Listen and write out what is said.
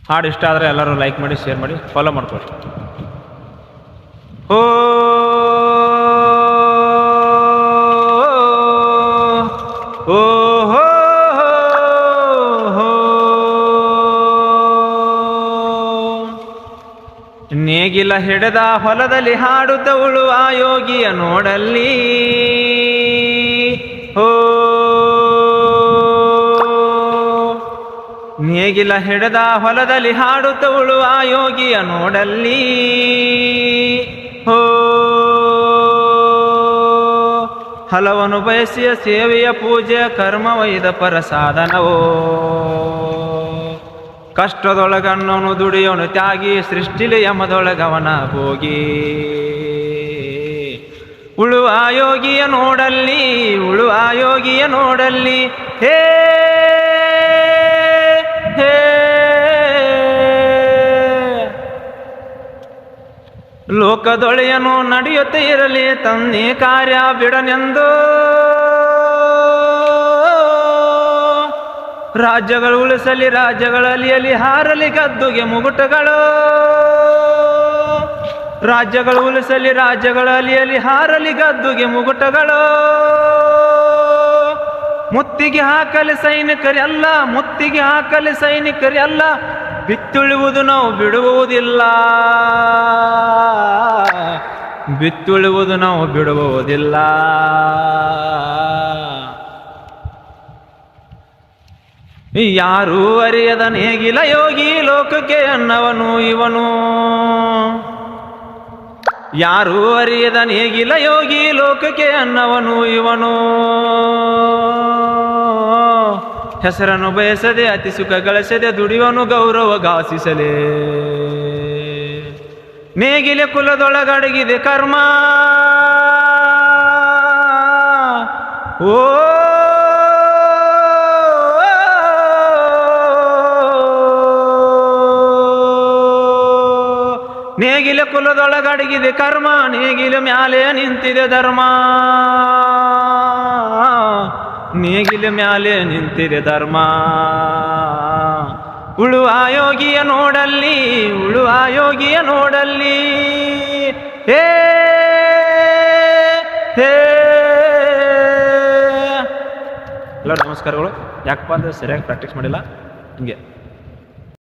ಹಾಡು ಇಷ್ಟ ಆದರೆ ಎಲ್ಲರೂ ಲೈಕ್ ಮಾಡಿ, ಶೇರ್ ಮಾಡಿ, ಫಾಲೋ ಮಾಡ್ಕೊಳ್ಳಿ. ಓ ಓ ಹೋ ಹೋ ನೇಗಿಲ ಹಿಡಿದ ಹೊಲದಲ್ಲಿ ಹಾಡುತ್ತ ಉಳುವ ಯೋಗಿಯ ನೋಡಲ್ಲಿ. ಹೋ ನೇಗಿಲ ಹಿಡಿದ ಹೊಲದಲ್ಲಿ ಹಾಡುತ್ತ ಉಳುವ ಯೋಗಿಯ ನೋಡಲ್ಲಿ. ಹೋ ಹಲವನು ಬಯಸಿಯ ಸೇವೆಯ ಪೂಜೆ ಕರ್ಮವೈದ ಪರಸಾಧನವೋ. ಕಷ್ಟದೊಳಗಣ್ಣವನು ದುಡಿಯೋನು ತ್ಯಾಗಿ, ಸೃಷ್ಟಿಲಿ ಯಮದೊಳಗವನ ಹೋಗಿ. ಉಳುವ ಯೋಗಿಯ ನೋಡಲ್ಲಿ, ಉಳುವ ಯೋಗಿಯ ನೋಡಲ್ಲಿ. ಹೇ ಹೇ ಲೋಕದೊಳೆಯನು ನಡೆಯುತ್ತೆ ಇರಲಿ, ತನ್ನಿ ಕಾರ್ಯ ಬಿಡನೆಂದು. ರಾಜ್ಯಗಳು ಉಳಿಸಲಿ, ರಾಜ್ಯಗಳಲ್ಲಿ ಹಾರಲಿ ಗದ್ದುಗೆ ಮುಗುಟಗಳು. ರಾಜ್ಯಗಳು ಉಳಿಸಲಿ, ರಾಜ್ಯಗಳಲ್ಲಿ ಹಾರಲಿ ಗದ್ದುಗೆ ಮುಗುಟಗಳು. ಮುತ್ತಿಗೆ ಹಾಕಲಿ ಸೈನಿಕರಿ ಅಲ್ಲ, ಮುತ್ತಿಗೆ ಹಾಕಲಿ ಸೈನಿಕರಿ ಅಲ್ಲ. ಬಿತ್ತುಳುವುದು ನಾವು ಬಿಡುವುದಿಲ್ಲ, ಬಿತ್ತುಳುವುದು ನಾವು ಬಿಡುವುದಿಲ್ಲ. ಯಾರೂ ಅರಿಯದ ನೇಗಿಲ ಯೋಗಿ ಲೋಕಕ್ಕೆ ಅನ್ನವನು ಇವನು. ಯಾರೂ ಅರಿಯದ ನೇಗಿಲ ಯೋಗಿ ಲೋಕಕ್ಕೆ ಅನ್ನವನು ಇವನು. ಹೆಸರನ್ನು ಬಯಸದೆ ಅತಿ ಸುಖ ಗಳಿಸದೆ ದುಡಿಯುವನು ಗೌರವ ಗಾಸಿಸಲೇ. ನೇಗಿಲೆ ಕುಲದೊಳಗಡಗಿದೆ ಕರ್ಮ. ಓ ನೇಗಿಲೆ ಕುಲದೊಳಗಡಗಿದೆ ಕರ್ಮ, ನೇಗಿಲ ಮ್ಯಾಲೆ ನಿಂತಿದೆ ಧರ್ಮ. ನೇಗಿಲ ಮ್ಯಾಲೆ ನಿಂತಿದೆ ಧರ್ಮ. ಉಳುವ ಯೋಗಿಯ ನೋಡಲ್ಲಿ, ಉಳುವ ಯೋಗಿಯ ನೋಡಲ್ಲಿ. ಹೇ ಹೇ ಎಲ್ಲ ನಮಸ್ಕಾರಗಳು. ಯಾಕಪ್ಪ ಅಂದರೆ ಸರಿಯಾಗಿ ಪ್ರಾಕ್ಟೀಸ್ ಮಾಡಿಲ್ಲ, ಹಿಂಗೆ